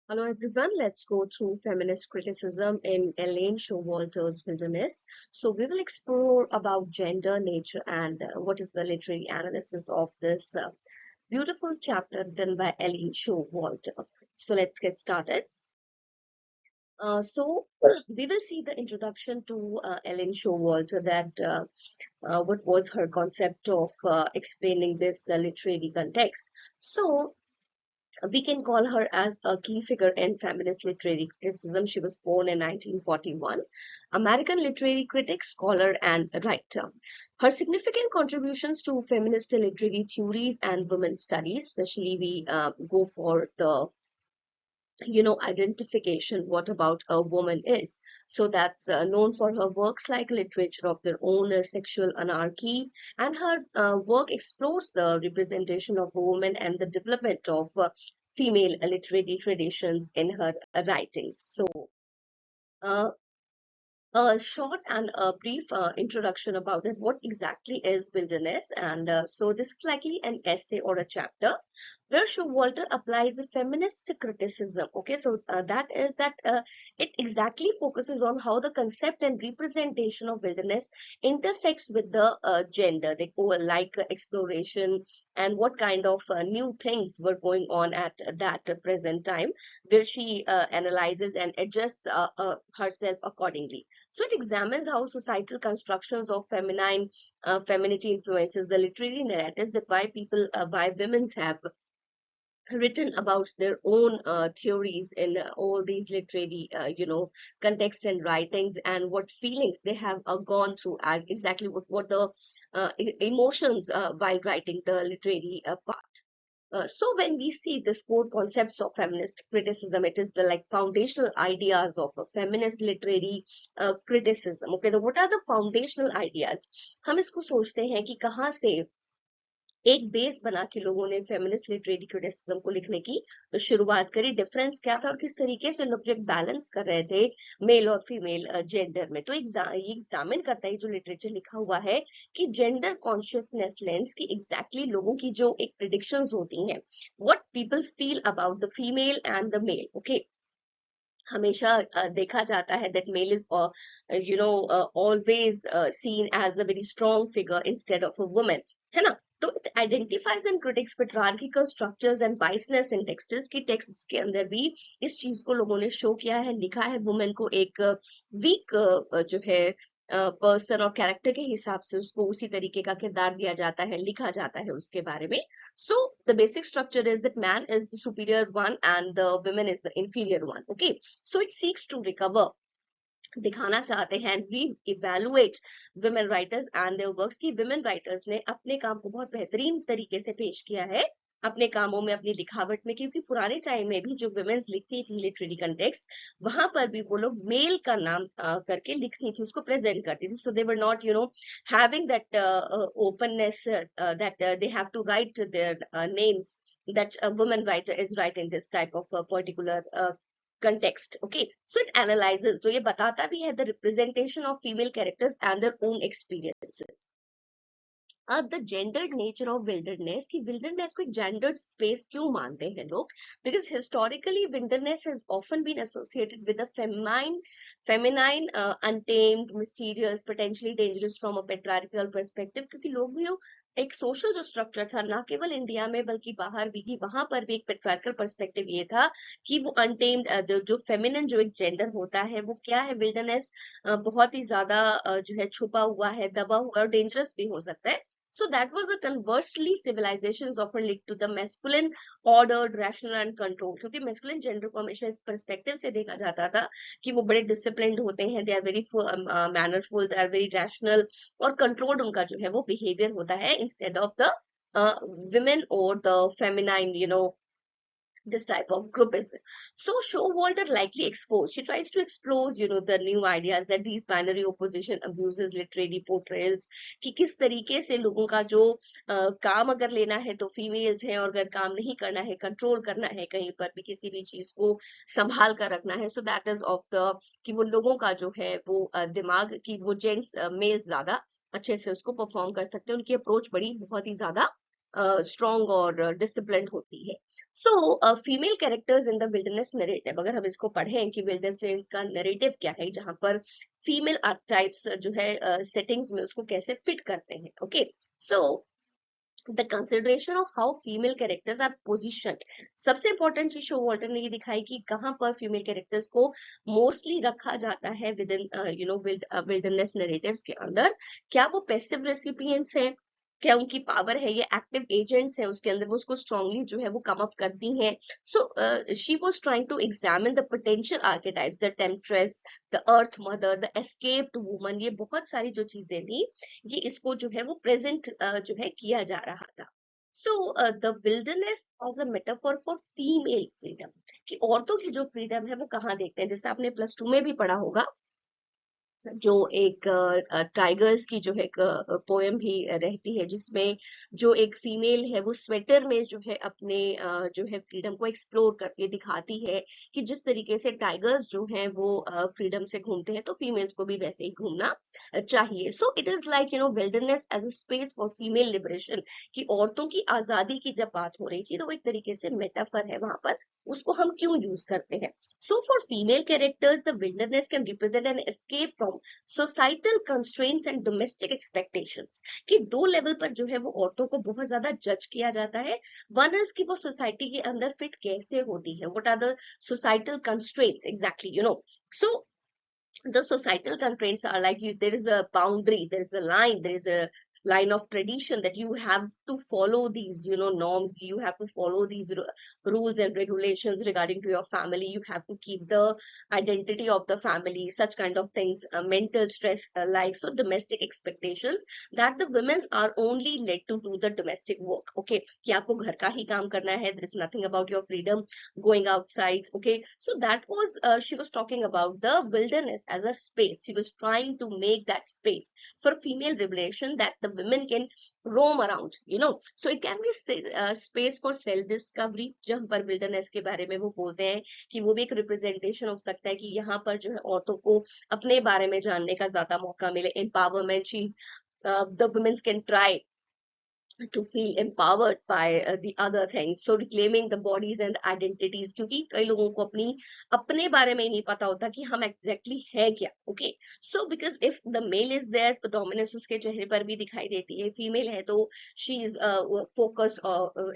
Hello everyone, let's go through feminist criticism in Elaine Showalter's Wilderness. So we will explore about gender, nature, and what is the literary analysis of this beautiful chapter done by Elaine Showalter. So let's get started. So we will see the introduction to Elaine Showalter that what was her concept of explaining this literary context. So we can call her as a key figure in feminist literary criticism. She was born in 1941, American literary critic, scholar, and writer. Her significant contributions to feminist literary theories and women's studies, especially we go for the identification what about a woman is, so that's known for her works like Literature of Their Own, Sexual Anarchy, and her work explores the representation of women and the development of female literary traditions in her writings. So uh, a short and a brief introduction about it. What exactly is wilderness? And so this is likely an essay or a chapter where Showalter applies a feminist criticism. Okay, so that is that it exactly focuses on how the concept and representation of wilderness intersects with the gender, like exploration and what kind of new things were going on at that present time, where she analyzes and adjusts herself accordingly. So it examines how societal constructions of femininity influences the literary narratives that why women have written about their own theories in all these literary, contexts and writings, and what feelings they have gone through, and exactly what the emotions while writing the literary part. So when we see this core concepts of feminist criticism, it is the like foundational ideas of a feminist literary criticism. Okay, तो what are the foundational ideas? हम इसको सोचते हैं कि कहाँ से एक base बना के लोगों ने फेमिनिस्ट लिटरेरी क्रिटिसिज्म को लिखने की शुरुआत करी, डिफरेंस क्या था और किस तरीके से लोग जो बैलेंस कर रहे थे मेल और फीमेल जेंडर में। तो ये एग्जामिन करता है जो लिटरेचर लिखा हुआ है कि जेंडर कॉन्शियसनेस लेंस की एग्जैक्टली लोगों की जो एक प्रिडिक्शंस होती हैं, what people feel about the female and the male. Okay, हमेशा देखा जाता है that male is always seen as a very strong figure instead of a woman, है ना? तो it identifies and critiques patriarchal structures and biasness in texts की texts के अंदर भी इस चीज को लोगों ने शो किया है, लिखा है वुमेन को एक वीक जो है पर्सन और कैरेक्टर के हिसाब से उसको उसी तरीके का किरदार दिया जाता है, लिखा जाता है उसके बारे में। So the basic structure is that man is the superior one and the woman is the inferior one. Okay, so it seeks to recover, दिखाना चाहते हैं री-इवेलुएट women writers and their works की women writers ने अपने काम को बहुत बेहतरीन तरीके से पेश किया है अपने कामों में, अपनी लिखावट में, क्योंकि पुराने टाइम में भी जो वुमेन्स लिखती थी लिटरेरी कंटेक्स्ट, वहां पर भी वो लोग मेल का नाम करके लिखती थी, उसको प्रेजेंट करती थी। So they were not having that openness that they have to write their names, that a woman writer is writing this type of particular context. Okay, so it analyzes, तो ये बताता भी है the representation of female characters and their own experiences. The gendered nature of wilderness, कि wilderness को एक gendered space क्यों मानते हैं लोग? Because historically wilderness has often been associated with feminine, untamed, mysterious, potentially dangerous from a patriarchal perspective, क्योंकि लोग भी एक सोशल जो स्ट्रक्चर था ना केवल इंडिया में बल्कि बाहर भी, कि वहां पर भी एक पेट्रियार्कल पर्सपेक्टिव ये था कि वो अनटेम्ड जो फेमिनिन जो एक जेंडर होता है वो क्या है, विल्डरनेस बहुत ही ज्यादा जो है छुपा हुआ है, दबा हुआ और डेंजरस भी हो सकता है। So that was a conversely civilizations often linked to the masculine, ordered, rational and controlled, क्योंकि masculine gender को हमेशा इस perspective से देखा जाता था कि वो बड़े disciplined होते हैं, they are very mannerful, they are very rational, और controlled उनका जो है वो behavior होता है instead of the women or the feminine, this type of groupism. So Showalter likely exposed, she tries to expose, the new ideas that these binary opposition abuses literary portrayals, कि किस तरीके से लोगों का जो काम अगर लेना है तो फीमेल्स हैं, और अगर काम नहीं करना है, कंट्रोल करना है, कहीं पर भी किसी भी चीज को संभाल कर रखना है, so that is of the कि वो लोगों का जो है वो दिमाग की वो जेंट्स मेल्स ज्यादा अच्छे से उसको परफॉर्म कर सकते हैं, उनकी अप्रोच बड़ी बहुत ही ज्यादा स्ट्रॉन्ग और डिसिप्लिन होती है। So female characters in the wilderness narrative, अगर हम इसको पढ़ें कि विल्डरनेस का नरेटिव क्या है, जहां पर फीमेल आर्केटाइप्स जो है सेटिंग्स में उसको कैसे फिट करते हैं। Okay, so the consideration of how female characters are position, सबसे इंपॉर्टेंट चीज शो वॉल्टर ने ये दिखाई कि कहाँ पर फीमेल कैरेक्टर्स को मोस्टली रखा जाता है विद इन विल्डरनेस नरेटिव्स के अंदर। क्या वो पैसिव रेसिपिएंट्स है, क्या उनकी पावर है, ये एक्टिव एजेंट्स है उसके अंदर, वो उसको स्ट्रांगली जो है वो कम अप करती हैं। So she was trying to examine the potential archetypes, the temptress, the earth mother, the escaped woman, ये बहुत सारी जो चीजें थी, ये इसको जो है वो प्रेजेंट जो है किया जा रहा था। So the wilderness as a metaphor for female freedom, कि औरतों की जो फ्रीडम है वो कहाँ देखते हैं, जैसे आपने +2 में भी पढ़ा होगा, जो एक टाइगर्स की जो है पोएम भी रहती है, जिसमें जो एक फीमेल है वो स्वेटर में जो है अपने जो है फ्रीडम को एक्सप्लोर करके दिखाती है कि जिस तरीके से टाइगर्स जो हैं वो फ्रीडम से घूमते हैं, तो फीमेल्स को भी वैसे ही घूमना चाहिए। So it is like wilderness as a space for female liberation, कि औरतों की आजादी की जब बात हो रही थी तो वो एक तरीके से मेटाफर है वहां पर, उसको हम क्यों यूज करते हैं। So for female characters the wilderness can represent an escape from societal constraints and domestic expectations, कि दो लेवल पर जो है वो औरतों को बहुत ज्यादा जज किया जाता है। वन इज कि वो सोसाइटी के अंदर फिट कैसे होती है, what are the societal constraints exactly, so the societal constraints are like there is a boundary, there is a line, there is a line of tradition that you have to follow these norms, you have to follow these rules and regulations regarding to your family, you have to keep the identity of the family, such kind of things, mental stress, like so domestic expectations, that the women are only led to do the domestic work, okay, कि आपको घर का ही काम करना है, there is nothing about your freedom going outside. Okay, so that was she was talking about the wilderness as a space, she was trying to make that space for female revelation, that the women can roam around, so it can be space for self discovery, जहाँ पर wilderness के बारे में वो बोलते हैं कि वो भी एक रिप्रेजेंटेशन हो सकता है कि यहाँ पर जो है औरतों को अपने बारे में जानने का ज्यादा मौका मिले, empowerment, she's the women can try to feel empowered by the other things, so reclaiming the bodies and the identities, क्योंकि कई लोगों को अपने बारे में ही नहीं पता होता कि हम एग्जैक्टली है क्या। Okay, so because if the male is there तो डोमिनेंस उसके चेहरे पर भी दिखाई देती है, फीमेल है तो she is focused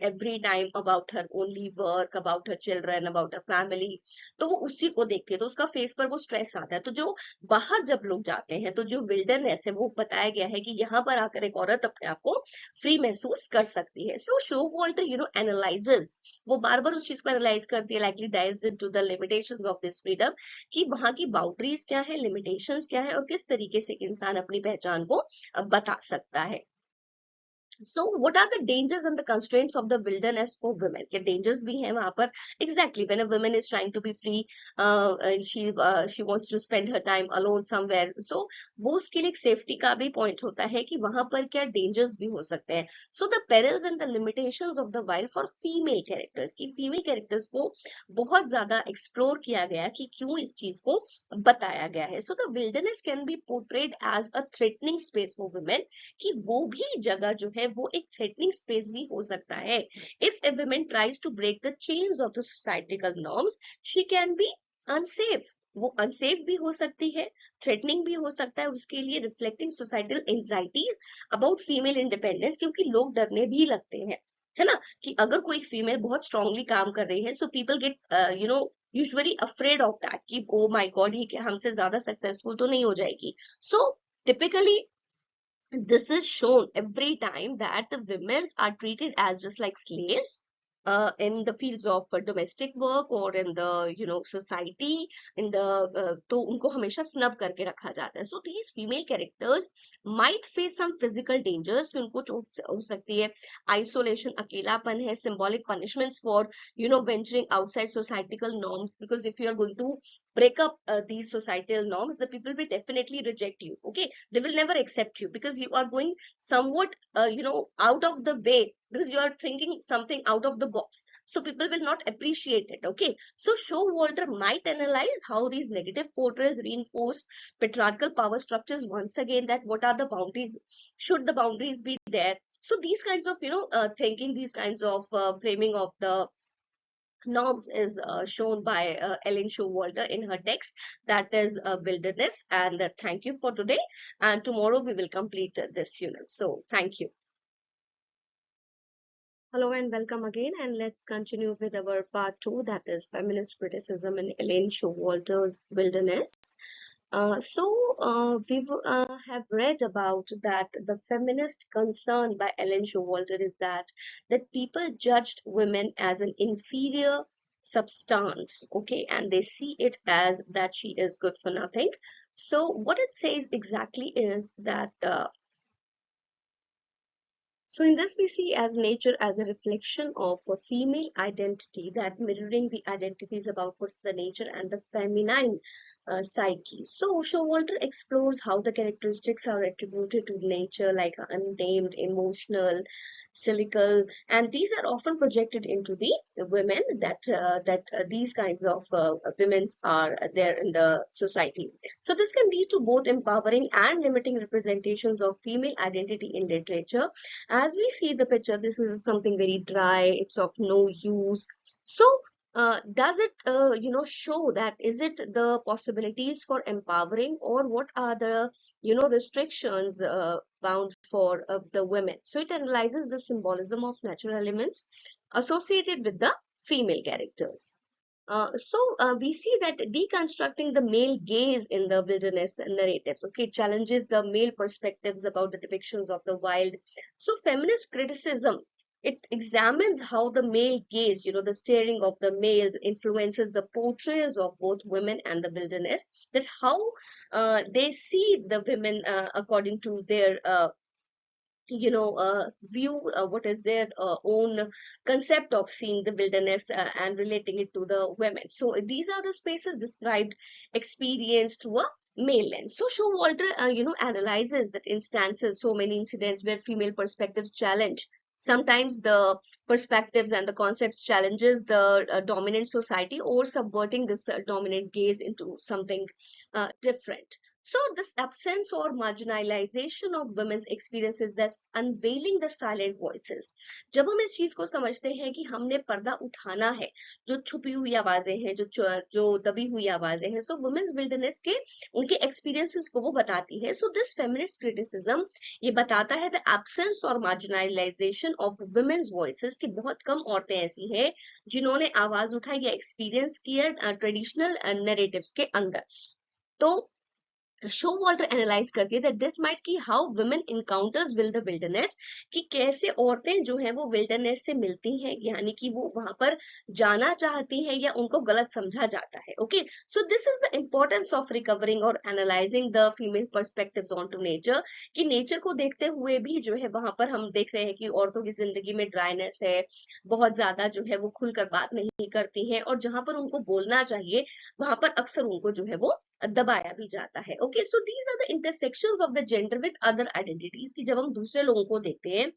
every time about her only work, about her children, about her family, तो वो उसी को देखती है, तो उसका फेस पर वो स्ट्रेस आता है। तो जो बाहर जब लोग जाते हैं तो जो विल्डरनेस है वो बताया गया है कि यहाँ पर आकर एक औरत अपने आप को फ्री महसूस कर सकती है। सो शो वॉल्टर एनालाइजेस, वो बार बार उस चीज को एनालाइज करती है, likely dives into the limitations of this freedom, कि वहां की बाउंड्रीज क्या है, लिमिटेशंस क्या है, और किस तरीके से इंसान अपनी पहचान को बता सकता है। So what are the dangers and the constraints of the wilderness for women? क्या dangers भी हैं वहां पर? Exactly, when a woman is trying to be free, she wants to spend her time alone somewhere. So वो उसके लिए एक safety का भी point होता है कि वहां पर क्या dangers भी हो सकते हैं. So the perils and the limitations of the wild for female characters, कि female characters को बहुत ज्यादा explore किया गया कि क्यों इस चीज को बताया गया है. So the wilderness can be portrayed as a threatening space for women, कि वो भी जगह जो है वो एक थ्रेटनिंग स्पेस भी हो सकता है। If a woman tries to break the chains of the societical norms, she can be unsafe, वो अनसेफ भी हो सकती है, थ्रेटनिंग भी हो सकता है उसके लिए, reflecting societal anxieties about female independence, क्योंकि लोग डरने भी लगते हैं, है ना, कि अगर कोई फीमेल बहुत स्ट्रांगली काम कर रही है, so people gets usually afraid of that कि ओ माय गॉड ये हमसे ज्यादा सक्सेसफुल तो नहीं हो जाएगी। So typically this is shown every time that the women are treated as just like slaves in the fields of domestic work or in the society in the तो उनको हमेशा snub करके रखा जाता है। So these female characters might face some physical dangers, कि उनको चोट हो सकती है, isolation, अकेलापन है, symbolic punishments for venturing outside societal norms, because if you are going to break up these societal norms, the people will definitely reject you. Okay, they will never accept you because you are going somewhat out of the way, because you are thinking something out of the box, so people will not appreciate it. Okay, so Showalter might analyze how these negative portrayals reinforce patriarchal power structures once again, that what are the boundaries, should the boundaries be there, So these kinds of thinking, these kinds of framing of the norms is shown by Ellen Showalter in her text, that is Wilderness. And thank you for today. And tomorrow we will complete this unit. So thank you. Hello and welcome again. And let's continue with our part 2, that is feminist criticism in Ellen Showalter's Wilderness. We have read about that the feminist concern by Ellen Showalter is that people judged women as an inferior substance, okay, and they see it as that she is good for nothing. So what it says exactly is that so in this we see as nature as a reflection of a female identity, that mirroring the identities about what's the nature and the feminine psyche. So Showalter explores how the characteristics are attributed to nature, like untamed, emotional, cyclical, and these are often projected into the women, that these kinds of women are there in the society. So this can lead to both empowering and limiting representations of female identity in literature. As we see the picture, this is something very dry, it's of no use. So does it show that is it the possibilities for empowering, or what are the restrictions bound for the women? So it analyzes the symbolism of natural elements associated with the female characters. We see that deconstructing the male gaze in the wilderness narratives, okay, challenges the male perspectives about the depictions of the wild. So feminist criticism, it examines how the male gaze, the staring of the males influences the portrayals of both women and the wilderness, that how they see the women according to their view, what is their own concept of seeing the wilderness and relating it to the women. So these are the spaces described, experienced through a male lens. So Showalter analyzes that instances, so many incidents where female perspectives challenge, sometimes the perspectives and the concepts challenges the dominant society, or subverting this dominant gaze into something different. So this absence or marginalization of women's experiences, thus unveiling the silent voices. जब हम इस चीज को समझते हैं कि हमने पर्दा उठाना है, जो छुपी हुई आवाजें हैं, जो दबी हुई आवाजें हैं, so women's wilderness के उनके experiences को वो बताती है. So this feminist criticism ये बताता है the absence और marginalization of women's voices, कि बहुत कम औरतें ऐसी हैं जिन्होंने आवाज उठाई या एक्सपीरियंस किया ट्रेडिशनल नैरेटिव्स के अंदर. तो Showalter एनालाइज करती है that this might की how women encounters will the wilderness, कि कैसे औरतें जो है वो wilderness से मिलती हैं, यानी कि वो वहां पर जाना चाहती हैं या उनको गलत समझा जाता है. Okay, so this is the importance of recovering और analysing the female perspectives on to nature, कि नेचर को देखते हुए भी जो है वहां पर हम देख रहे हैं कि औरतों की जिंदगी में ड्राइनेस है, बहुत ज्यादा जो है वो खुलकर बात नहीं करती हैं, और जहां पर उनको बोलना चाहिए वहां पर अक्सर उनको जो है वो दबाया भी जाता है. Okay, so these are the intersections of the gender with other identities, कि जब हम दूसरे लोगों को देखते हैं,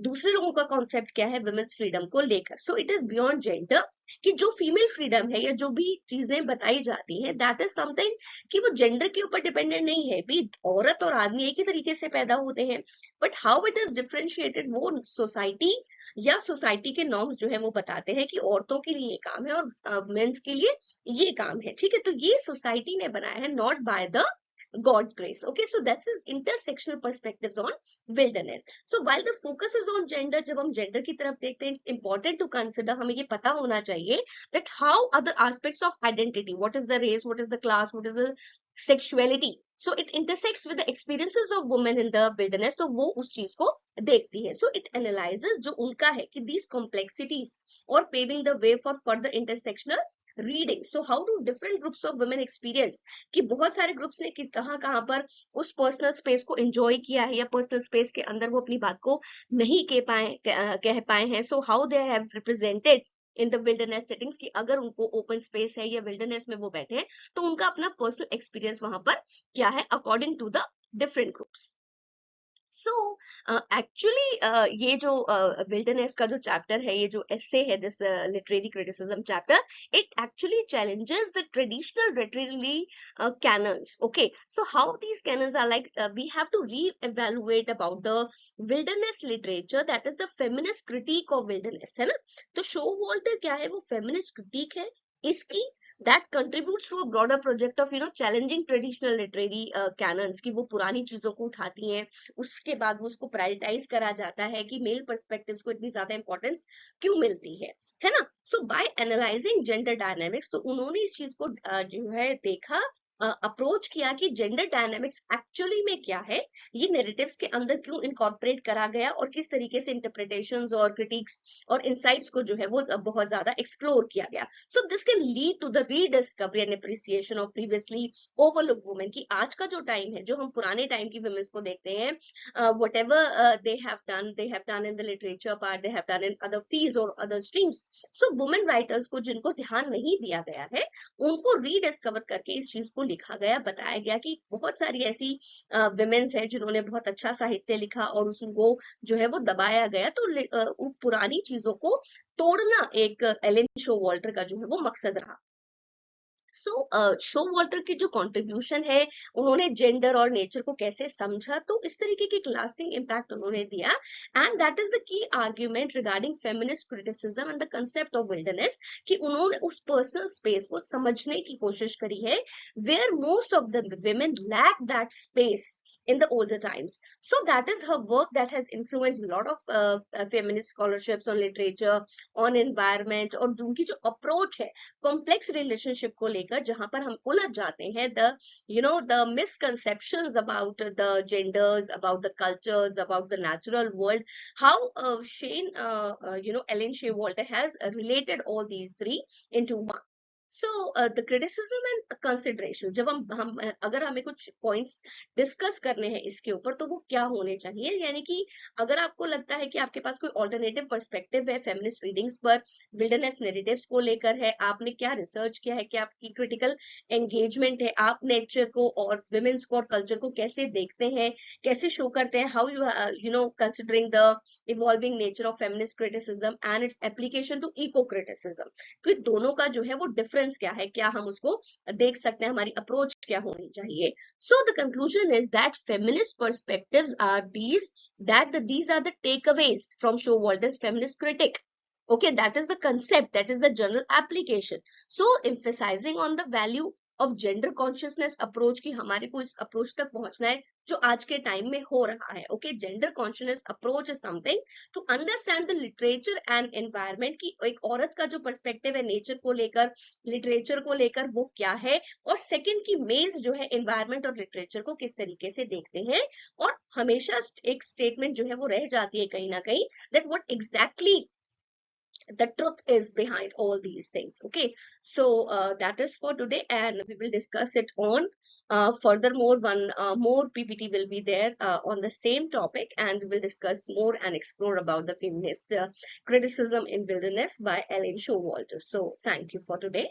दूसरे लोगों का कॉन्सेप्ट क्या है वुमेन्स फ्रीडम को लेकर. सो इट इज बियॉन्ड जेंडर, कि जो फीमेल फ्रीडम है या जो भी चीजें बताई जाती हैं, दैट इज समथिंग कि वो जेंडर के ऊपर डिपेंडेंट नहीं है. भी औरत और आदमी एक ही तरीके से पैदा होते हैं, but how it is differentiated वो सोसाइटी या सोसाइटी के नॉर्म्स जो है वो बताते हैं कि औरतों के लिए ये काम है और मेंस के लिए ये काम है. ठीक है, तो ये सोसाइटी ने बनाया है, not by the God's grace. Okay, so this is intersectional perspectives on wilderness. So while the focus is on gender, जब हम gender की तरफ देखते हैं, it's important to consider, हमें ये पता होना चाहिए that how other aspects of identity, what is the race, what is the class, what is the sexuality, so it intersects with the experiences of women in the wilderness. तो वो उस चीज को देखती है. So it analyzes जो उनका है कि these complexities or paving the way for further intersectional reading. So how do different groups of women experience, कि बहुत सारे ग्रुप्स ने कि कहाँ कहाँ पर उस पर्सनल स्पेस को एंजॉय किया है या पर्सनल स्पेस के अंदर वो अपनी बात को नहीं कह पाए हैं. So how they have represented in the wilderness settings, कि अगर उनको ओपन स्पेस है या विल्डरनेस में वो बैठे हैं तो उनका अपना पर्सनल एक्सपीरियंस वहां पर क्या है according to the different groups. So actually ये जो विल्डरनेस का जो चैप्टर है, ये जो एसे है, this literary criticism chapter, it actually challenges the traditional literary canons. Okay, so how these canons are like, we have to re-evaluate about the wilderness literature, that is the feminist critique of wilderness, है ना? तो show Walter क्या है? वो feminist critique है इसकी, that contributes to a broader project of challenging traditional literary canons, कि वो पुरानी चीजों को उठाती हैं, उसके बाद वो उसको प्रायोरिटाइज करा जाता है कि मेल पर्सपेक्टिव्स को इतनी ज्यादा इंपॉर्टेंस क्यों मिलती है ना? सो बाय एनालाइजिंग जेंडर डायनामिक्स, तो उन्होंने इस चीज को जो है देखा, अप्रोच किया कि जेंडर डायनामिक्स एक्चुअली में क्या है, ये नैरेटिव्स के अंदर क्यों इनकॉर्पोरेट करा गया, और किस तरीके से इंटरप्रिटेशंस और क्रिटिक्स और इनसाइट्स को जो है वो बहुत ज्यादा एक्सप्लोर किया गया. So this can lead to the rediscovery and appreciation of previously overlooked women, की आज का जो टाइम है, जो हम पुराने टाइम की वुमेन्स को देखते हैं, whatever they have done in the literature part, they have done in other fields or other streams. So women writers को जिनको ध्यान नहीं दिया गया है, उनको रीडिस्कवर करके इस चीज को लिखा गया, बताया गया कि बहुत सारी ऐसी विमेन्स हैं जिन्होंने बहुत अच्छा साहित्य लिखा और उसको जो है वो दबाया गया. तो पुरानी चीजों को तोड़ना एक एलेन शो वॉल्टर का जो है वो मकसद रहा. शो वॉल्टर की जो कंट्रीब्यूशन है, उन्होंने जेंडर और नेचर को कैसे समझा, तो इस तरीके की एक लास्टिंग इम्पैक्ट उन्होंने दिया. And that is the key argument regarding feminist criticism and the concept of wilderness, कि उन्होंने उस पर्सनल स्पेस को समझने की कोशिश करी है, where most of the women lack that space in the older times. So that is her work that has influenced a lot of feminist scholarships on literature, on environment, और उनकी जो approach है कॉम्प्लेक्स रिलेशनशिप को लेकर, जहां पर हम उलझ जाते हैं, the misconceptions about the genders, about the cultures, about the natural world, how Shane Allen she Walter has related all these three into one. So the criticism and consideration, जब अगर हमें कुछ पॉइंट्स डिस्कस करने हैं इसके ऊपर, तो वो क्या होने चाहिए, यानी कि अगर आपको लगता है कि आपके पास कोई ऑल्टरनेटिव पर्सपेक्टिव है फेमिनिस्ट रीडिंग्स पर, विल्डरनेस नैरेटिव्स को लेकर है, आपने क्या रिसर्च किया है, क्या आपकी क्रिटिकल एंगेजमेंट है, आप नेचर को और विमेन्स को और कल्चर को कैसे देखते हैं, कैसे शो करते हैं, how you considering the evolving nature of feminist criticism and its application to eco criticism, कि दोनों का जो है वो डिफरेंस क्या है, क्या हम उसको देख सकते हैं, हमारी अप्रोच क्या होनी चाहिए. So the conclusion is that feminist perspectives are these are the takeaways from Showalter's feminist critic. Okay, that is the concept, that is the general application. So emphasizing on the value of gender consciousness approach, की हमारे को इस approach तक पहुंचना है जो आज के टाइम में हो रहा है. Okay, gender consciousness approach is something to understand the literature and environment, की एक औरत का जो पर्सपेक्टिव है नेचर को लेकर, लिटरेचर को लेकर, वो क्या है, और सेकंड की मेल्स जो है एनवायरनमेंट और लिटरेचर को किस तरीके से देखते हैं. और हमेशा एक स्टेटमेंट जो है वो रह जाती है कहीं ना कहीं, that what exactly the truth is behind all these things. Okay, so that is for today, and we will discuss it on furthermore. One more PPT will be there on the same topic, and we will discuss more and explore about the feminist criticism in wilderness by Ellen Showalter. So thank you for today.